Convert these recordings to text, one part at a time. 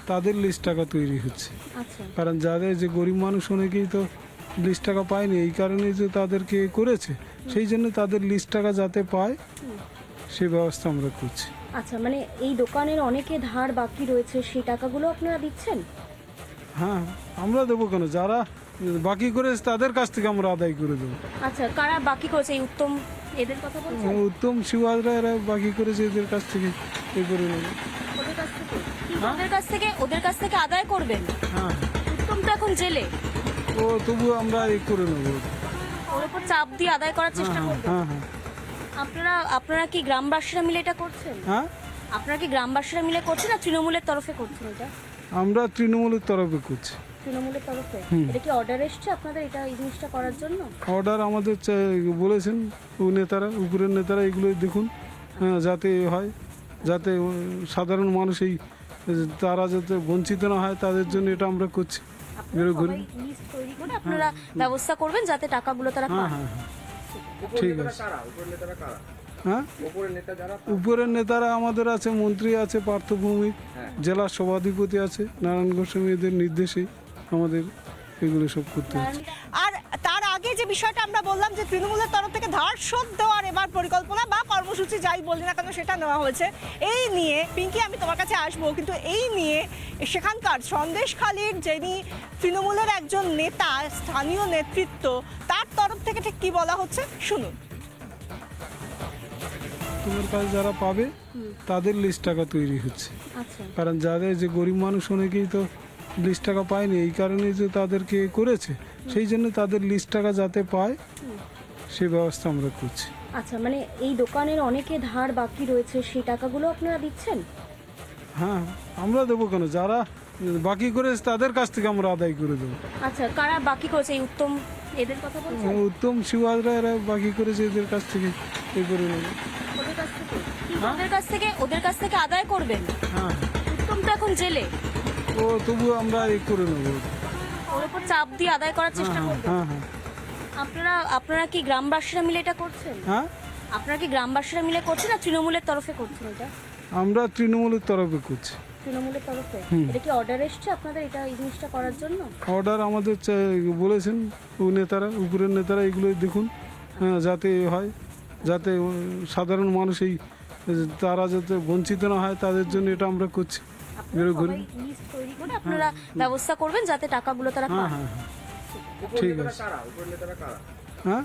তাদের লিস্ট টাকা তৈরি হচ্ছে। আচ্ছা কারণ যাদের যে গরিব মানুষ অনেকেই তো লিস্ট টাকা পায়নি, এই কারণেই যে তাদেরকে করেছে, সেই জন্য তাদের লিস্ট টাকা যাতে পায় সেই ব্যবস্থা আমরা করছি। আচ্ছা, মানে এই দোকানের অনেকে ধার বাকি রয়েছে, সেই টাকাগুলো আপনারা দিচ্ছেন? হ্যাঁ, আমরা দেবো কেন, যারা বাকি করেছে তাদের কাছ থেকে আমরা আদায় করে দেবো। আচ্ছা, কারা বাকি করেছে? এই উত্তম এদের কথা বলছেন? উত্তম শিবাজরা এরা বাকি করেছে, এদের কাছ থেকে এ করে নেবো। ওদের কাছ থেকে? কিন্তু ওদের কাছ থেকে আদায় করবেন? হ্যাঁ, উত্তম তো এখন জেলে। ও তবু আমরা এ করে নেবো। ওর উপর চাপ দিয়ে আদায় করার চেষ্টা হ্যাঁ করবেন? হ্যাঁ হ্যাঁ আপনারা কি গ্রামবাসীরা মিলে এটা করছেন? হ্যাঁ, আপনারা কি গ্রামবাসীরা মিলে করছেন না তৃণমূলের তরফে করছেন এটা? আমরা তৃণমূলের তরফে করছি। তৃণমূলের তরফে? এটা কি অর্ডার এসছে আপনাদের এটা এই জিনিসটা করার জন্য? অর্ডার আমাদের বলেছেন নেতারা, উপরের নেতারা, এগুলো দেখুন যাতে হয়, যাতে সাধারণ মানুষ এই তারা যাতে বঞ্চিত না হয়, তাদের জন্য এটা আমরা করছি। আপনারা সবাই লিস্ট তৈরি করে আপনারা ব্যবস্থা করবেন যাতে টাকাগুলো তারা হ্যাঁ পায়। হ্যাঁ হ্যাঁ, ঠিক আছে। হ্যাঁ, উপরের নেতারা আমাদের আছে, মন্ত্রী আছে পার্থ ভৌমিক, জেলা সভাধিপতি আছে নারায়ণ গোস্বামী, এদের নির্দেশেই আমাদের এগুলো সব করতে হচ্ছে। আর তার আগে যে বিষয়টা আমরা বললাম যে তৃণমূলের তরফ থেকে ধার শোধ দেওয়ার এবার পরিকল্পনা বা কর্মসূচি যাই বলি না কেন সেটা নেওয়া হয়েছে। এই নিয়ে পিঙ্কি আমি তোমার কাছে আসবো, কিন্তু এই নিয়ে সেখানকার সন্দেশখালীর যিনি তৃণমূলের একজন নেতা, স্থানীয় নেতৃত্ব, তার তরফ থেকে ঠিক কি বলা হচ্ছে শুনুন। তোমার কাছে যারা পাবে তাদের লিস্ট টাকা তৈরি হচ্ছে। আচ্ছা কারণ যাদের যে গরিব মানুষ অনেকেই তো লিস্ট টাকা পায়নি, এই কারণেই যে তাদেরকে করেছে, সেই জন্য তাদের লিস্ট টাকা যাতে পায় সেই ব্যবস্থা আমরা করছি। আচ্ছা, মানে এই দোকানের অনেকে ধার বাকি রয়েছে, সেই টাকাগুলো আপনারা দিচ্ছেন? হ্যাঁ, আমরা দেবো কেন, যারা বাকি করেছে তাদের কাছ থেকে আমরা আদায় করে দেবো। আচ্ছা, কারা বাকি করেছে? এই উত্তম এদের কথা বলছেন? উত্তম শিবাজরা এরা বাকি করেছে, এদের কাছ থেকে এ করে নেবো। ওদের কাছ থেকে? কিন্তু ওদের কাছ থেকে আদায় করবেন? হ্যাঁ, উত্তম তো এখন জেলে। ও তবু আমরা এ করে নেবো। ওর উপর চাপ দিয়ে আদায় করার চেষ্টা হ্যাঁ করবেন? হ্যাঁ হ্যাঁ আপনারা কি গ্রামবাসীরা মিলে এটা করছেন? হ্যাঁ, আপনারা কি গ্রামবাসীরা মিলে করছেন না তৃণমূলের তরফে করছেন এটা? আমরা তৃণমূলের তরফে করছি। তৃণমূলের তরফে? এটা কি অর্ডার এসছে আপনাদের এটা এই জিনিসটা করার জন্য? অর্ডার আমাদের বলেছেন নেতারা, উপরের নেতারা, এগুলো দেখুন যাতে হয়, যাতে সাধারণ মানুষ এই তারা যাতে বঞ্চিত না হয়, তাদের জন্য এটা আমরা করছি। আপনারা সবাই লিস্ট তৈরি করে আপনারা ব্যবস্থা করবেন যাতে টাকাগুলো তারা হ্যাঁ পায়। হ্যাঁ হ্যাঁ, ঠিক আছে। হ্যাঁ,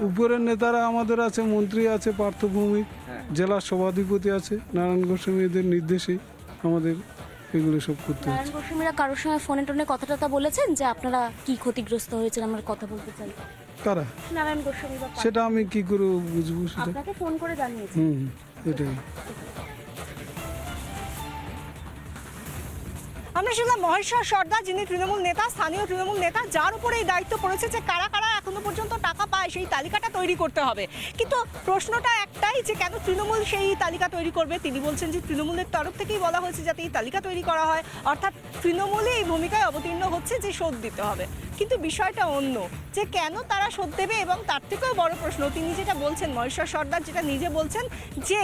উপরের নেতারা আমাদের আছে, মন্ত্রী আছে পার্থ ভৌমিক, জেলা সভাধিপতি আছে নারায়ণ গোস্বামী, এদের নির্দেশেই আমাদের এগুলো সব করতে নারায়ণ হচ্ছে। গোস্বামীরা কারোর সঙ্গে ফোনে টোনে কথা টথা বলেছেন যে আপনারা কি ক্ষতিগ্রস্ত হয়েছেন, আমরা কথা বলতে চাই? কারা? নারায়ণ গোস্বামী বা সেটা আমি কি করে বুঝবো সেটা? আপনাকে ফোন করে জানিয়েছে? এটাই। আমরা শুনলাম মহেশ্বর সর্দার, যিনি তৃণমূল নেতা, স্থানীয় তৃণমূল নেতা, যার উপরে এই দায়িত্ব পড়েছে যে কারা কারা এখনো পর্যন্ত টাকা পায় সেই তালিকাটা তৈরি করতে হবে। কিন্তু প্রশ্নটা একটাই যে কেন তৃণমূল সেই তালিকা তৈরি করবে? তিনি বলছেন যে তৃণমূলের তরফ থেকেই বলা হয়েছে যাতে এই তালিকা তৈরি করা হয়, অর্থাৎ তৃণমূলই এই ভূমিকায় অবতীর্ণ হচ্ছে যে শোধ দিতে হবে। কিন্তু বিষয়টা অন্য, যে কেন তারা শোধ দেবে, এবং তার থেকেও বড় প্রশ্ন তিনি যেটা বলছেন, মহেশ্বর সর্দার যেটা নিজে বলছেন যে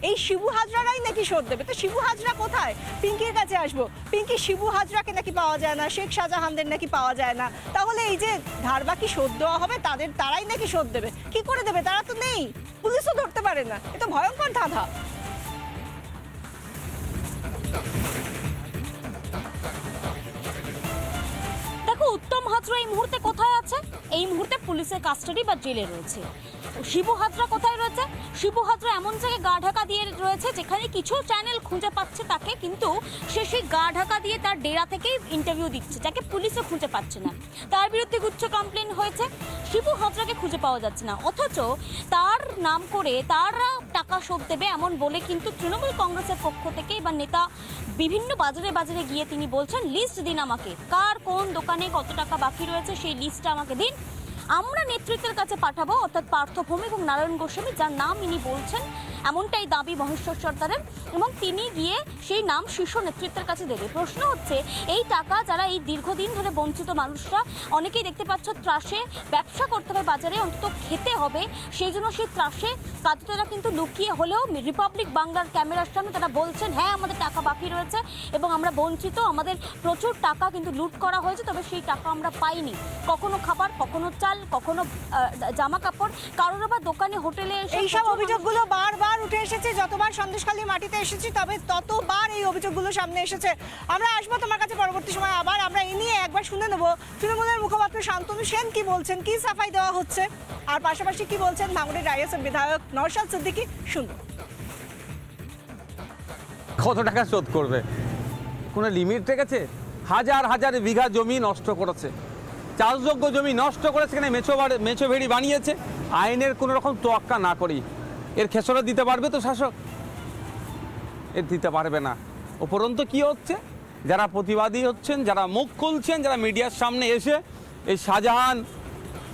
এই শিবু হাজরারাই নাকি শোধ দেবে। তো শিবু হাজরা কোথায়? পিঙ্কির কাছে আসবো। পিঙ্কি, শিবু হাজরাকে নাকি পাওয়া যায় না, শেখ শাহজাহানদের নাকি পাওয়া যায় না, তাহলে এই যে ধার বাকি শোধ দেওয়া হবে তারাই নাকি শোধ দেবে? কি করে দেবে? তারা তো নেই, পুলিশও ধরতে পারে না। এটা ভয়ঙ্কর ধাঁধা। দেখো, উত্তম হাজরা এই মুহূর্তে কোথায় আছে? এই মুহূর্তে পুলিশের কাস্টাডি বা জেলে রয়েছে। শিবু হাজরা কোথায় রয়েছে? শিবু হাজরা এমন জায়গায় গা ঢাকা দিয়ে রয়েছে যেখানে কিছু চ্যানেল খুঁজে পাচ্ছে তাকে, কিন্তু সে সেই গা ঢাকা দিয়ে তার ডেরা থেকেই ইন্টারভিউ দিচ্ছে, যাকে পুলিশও খুঁজে পাচ্ছে না। তার বিরুদ্ধে গুচ্ছ কমপ্লেন হয়েছে, শিবু হাজরাকে খুঁজে পাওয়া যাচ্ছে না, অথচ তার নাম করে তারা টাকা শোধ দেবে এমন বলে কিন্তু তৃণমূল কংগ্রেসের পক্ষ থেকে বা নেতা বিভিন্ন বাজারে বাজারে গিয়ে তিনি বলছেন লিস্ট দিন আমাকে, কার কোন দোকানে কত টাকা বাকি রয়েছে সেই লিস্টটা আমাকে দিন, আমরা নেতৃত্বের কাছে পাঠাবো, অর্থাৎ পার্থ ভৌমিক এবং নারায়ণ গোস্বামী, যার নাম ইনি বলছেন, এমনটাই দাবি মহেশ্বর সর্দারের, এবং তিনি গিয়ে সেই নাম শীর্ষ নেতৃত্বের কাছে দেবে। প্রশ্ন হচ্ছে এই টাকা যারা এই দীর্ঘদিন ধরে বঞ্চিত মানুষরা, অনেকেই দেখতে পাচ্ছ ত্রাসে ব্যবসা করতে হবে, বাজারে অন্তত খেতে হবে, সেই জন্য সেই ত্রাসে কাজুতেরা কিন্তু লুকিয়ে হলেও রিপাবলিক বাংলার ক্যামেরার সামনে তারা বলছেন হ্যাঁ আমাদের টাকা বাকি রয়েছে এবং আমরা বঞ্চিত, আমাদের প্রচুর টাকা কিন্তু লুট করা হয়েছে, তবে সেই টাকা আমরা পাইনি। কখনো খাবার, কখনো চাল, কখনো জামা কাপড়, কারোর আবার দোকানে হোটেলে এইসব অভিযোগগুলো বারবার উঠে এসেছে। যতবার সন্দেশখালী মাটিতে এসেছি তবে ততবার এই অভিযোগগুলো সামনে এসেছে। আমরা আসবো তোমার কাছে পরবর্তী সময়, আবার আমরা এই নিয়ে একবার শুনে নেব তৃণমূলের মুখপাত্র শান্তনু সেন কি বলছেন, কি সাফাই দেওয়া হচ্ছে, আর পাশাপাশি কি বলছেন ভাঙড়ের রাইএসএফ বিধায়ক নওশাদ সিদ্দিকী। শুনবো। কত টাকা শোধ করবে? কোনো লিমিট রেখেছে? হাজার হাজার বিঘা জমি নষ্ট করেছে, চাষযোগ্য জমি নষ্ট করে সেখানে মেছো ভেড়ি বানিয়েছে, আইনের কোনো রকম তোয়াক্কা না করি। এর খেসরা দিতে পারবে তো শাসক? এর দিতে পারবে না। উপরন্তু কি হচ্ছে, যারা প্রতিবাদী হচ্ছেন, যারা মুখ খুলছেন, যারা মিডিয়ার সামনে এসে এই শাহজাহান,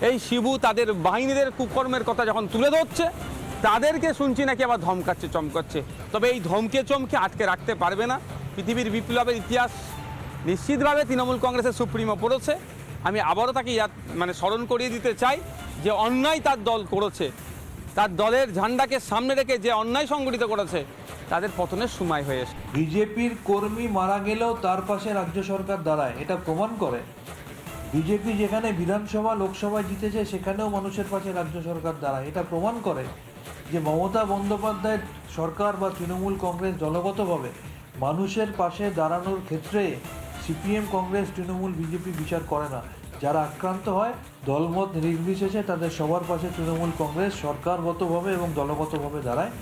এই শিবু, তাদের বাহিনীদের কুকর্মের কথা যখন তুলে ধরছে, তাদেরকে শুনছি নাকি আবার ধমকাচ্ছে, চমকাচ্ছে। তবে এই ধমকে চমকে আটকে রাখতে পারবে না। পৃথিবীর বিপ্লবের ইতিহাস নিশ্চিতভাবে তৃণমূল কংগ্রেসের সুপ্রিমো পড়েছে। আমি আবারও তাকে স্মরণ করিয়ে দিতে চাই যে অন্যায় তার দল করেছে, তার দলের ঝান্ডাকে সামনে রেখে যে অন্যায় সংগঠিত করেছে, তাদের পতনের সময় হয়ে এসেছে। বিজেপির কর্মী মারা গেলেও তার পাশে রাজ্য সরকার দাঁড়ায়, এটা প্রমাণ করে বিজেপি যেখানে বিধানসভা লোকসভায় জিতেছে সেখানেও মানুষের পাশে রাজ্য সরকার দাঁড়ায়। এটা প্রমাণ করে যে মমতা বন্দ্যোপাধ্যায়ের সরকার বা তৃণমূল কংগ্রেস দলগতভাবে মানুষের পাশে দাঁড়ানোর ক্ষেত্রে সিপিএম, কংগ্রেস, তৃণমূল, বিজেপি বিচার করে না। যারা আক্রান্ত হয় দলমত নির্বিশেষে তাদের সবার পাশে তৃণমূল কংগ্রেস সরকারগতভাবে এবং দলগতভাবে দাঁড়ায়।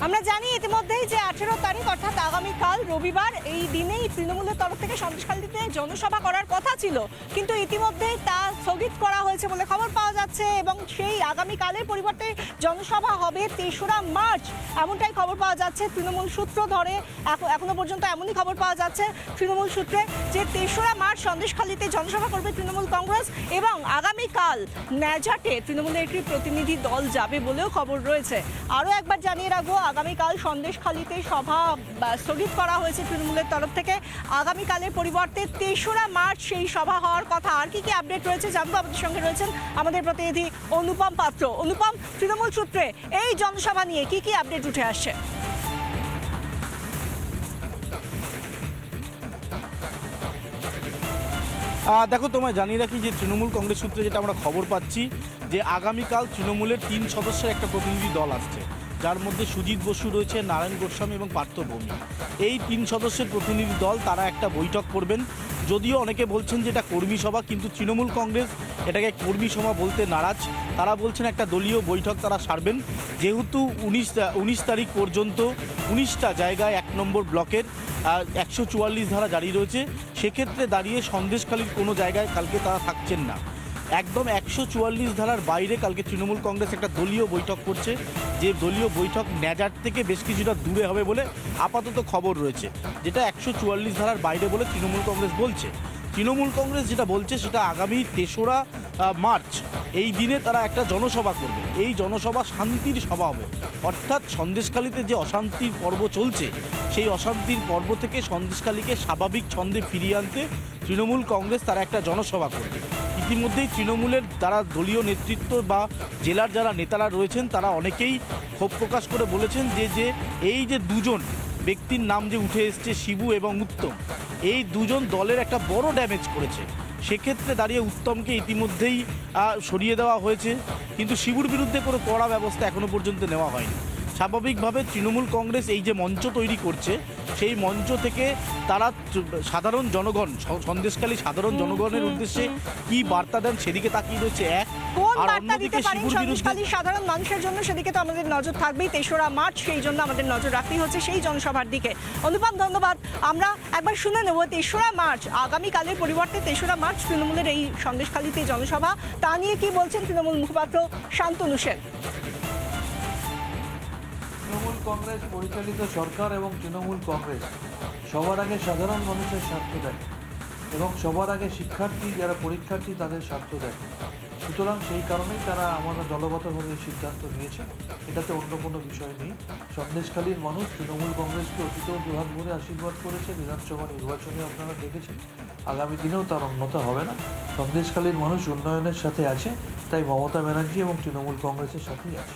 আমরা জানি ইতিমধ্যেই যে 18 তারিখ অর্থাৎ আগামীকাল রবিবার, এই দিনেই তৃণমূলের তরফ থেকে সন্দেশখালীতে জনসভা করার কথা ছিল, কিন্তু ইতিমধ্যেই তা স্থগিত করা হয়েছে বলে খবর পাওয়া যাচ্ছে এবং সেই আগামীকালের পরিবর্তে জনসভা হবে 3রা মার্চ, এমনটাই খবর পাওয়া যাচ্ছে তৃণমূল সূত্র ধরে। এখনো পর্যন্ত এমনই খবর পাওয়া যাচ্ছে তৃণমূল সূত্রে যে 3রা মার্চ সন্দেশখালীতে জনসভা করবে তৃণমূল কংগ্রেস এবং আগামীকাল ন্যাজাটে তৃণমূলের একটি প্রতিনিধি দল যাবে বলেও খবর রয়েছে। আরও একবার জানিয়ে রাখবো, আগামীকাল সন্দেশখালীতে সভা স্থগিত করা হয়েছে তৃণমূলের তরফ থেকে। আগামীকালের পরিবর্তে 3রা মার্চ সেই সভা হওয়ার কথা। আর কি কি আপডেট রয়েছে জানবো। আমাদের সঙ্গে রয়েছেন আমাদের প্রতিনিধি অনুপম পাত্র। অনুপম, তৃণমূল সূত্রে এই জনসভা নিয়ে কি কি আপডেট উঠে আসছে? দেখো, তোমায় জানিয়ে রাখি যে তৃণমূল কংগ্রেস সূত্রে যেটা আমরা খবর পাচ্ছি যে আগামীকাল তৃণমূলের 3 সদস্যের একটা প্রতিনিধি দল আসছে, যার মধ্যে সুজিত বসু রয়েছে, নারায়ণ গোস্বামী এবং পার্থ ভৌমিক। এই 3 সদস্যের প্রতিনিধি দল তারা একটা বৈঠক করবেন। যদিও অনেকে বলছেন যে এটা কর্মী সভা, কিন্তু তৃণমূল কংগ্রেস এটাকে কর্মী সভা বলতে নারাজ। তারা বলছেন একটা দলীয় বৈঠক তারা সারবেন, যেহেতু 19 তারিখ পর্যন্ত 19টা জায়গায় 1 নম্বর ব্লকের 144 ধারা জারি রয়েছে। সেক্ষেত্রে দাঁড়িয়ে সন্দেশখালীর কোনো জায়গায় কালকে তারা থাকছেন না। একদম 144 ধারার বাইরে কালকে তৃণমূল কংগ্রেস একটা দলীয় বৈঠক করছে, যে দলীয় বৈঠক ন্যাজাট থেকে বেশ কিছুটা দূরে হবে বলে আপাতত খবর রয়েছে, যেটা 144 ধারার বাইরে বলে তৃণমূল কংগ্রেস বলছে। তৃণমূল কংগ্রেস যেটা বলছে সেটা আগামী 3রা মার্চ এই দিনে তারা একটা জনসভা করবে। এই জনসভা শান্তির সভা হবে, অর্থাৎ সন্দেশখালীতে যে অশান্তির পর্ব চলছে সেই অশান্তির পর্ব থেকে সন্দেশখালীকে স্বাভাবিক ছন্দে ফিরিয়ে আনতে তৃণমূল কংগ্রেস তারা একটা জনসভা করবে। ইতিমধ্যেই তৃণমূলের যারা দলীয় নেতৃত্ব বা জেলার যারা নেতারা রয়েছেন তারা অনেকেই ক্ষোভ প্রকাশ করে বলেছেন যে এই যে 2জন ব্যক্তির নাম যে উঠে এসছে, শিবু এবং উত্তম, এই 2জন দলের একটা বড় ড্যামেজ করেছে। সেক্ষেত্রে দাঁড়িয়ে উত্তমকে ইতিমধ্যেই সরিয়ে দেওয়া হয়েছে, কিন্তু শিবুর বিরুদ্ধে কোনো কড়া ব্যবস্থা এখনো পর্যন্ত নেওয়া হয়নি। স্বাভাবিকভাবে তৃণমূল কংগ্রেস এই যে মঞ্চ তৈরি করছে, সেই মঞ্চ থেকে তারা সাধারণ জনগণ, সন্দেশখালী সাধারণ জনগণের উদ্দেশ্যে কি বার্তা দেন সেদিকে তাকিয়ে রয়েছে এক। কোন বার্তা দিতে পারেন সন্দেশখালী সাধারণ মানুষের জন্য, সেদিকে তো আমাদের নজর থাকবেই 3রা মার্চ, সেই জন্য আমাদের নজর রাখতেই হচ্ছে সেই জনসভার দিকে। অনুপম, ধন্যবাদ। আমরা একবার শুনে নেব 3রা মার্চ, আগামীকালের পরিবর্তে 3রা মার্চ তৃণমূলের এই সন্দেশখালীতে জনসভা, তা নিয়ে কি বলছেন তৃণমূল মুখপাত্র শান্তনু সেন। তৃণমূল কংগ্রেস পরিচালিত সরকার এবং তৃণমূল কংগ্রেস সবার আগে সাধারণ মানুষের স্বার্থ দেখে এবং সবার আগে শিক্ষার্থী যারা পরীক্ষার্থী তাদের স্বার্থ দেখে। সুতরাং সেই কারণেই তারা আমরা দলগতভাবে এই সিদ্ধান্ত নিয়েছে, এটাতে অন্য কোনো বিষয় নেই। সন্দেশখালীর মানুষ তৃণমূল কংগ্রেসকে অতীতেও দুহাত ভরে আশীর্বাদ করেছে, বিধানসভা নির্বাচনে আপনারা দেখেছেন, আগামী দিনেও তার অন্যতা হবে না। সন্দেশখালীর মানুষ উন্নয়নের সাথে আছে, তাই মমতা ব্যানার্জি এবং তৃণমূল কংগ্রেসের সাথেই আছে।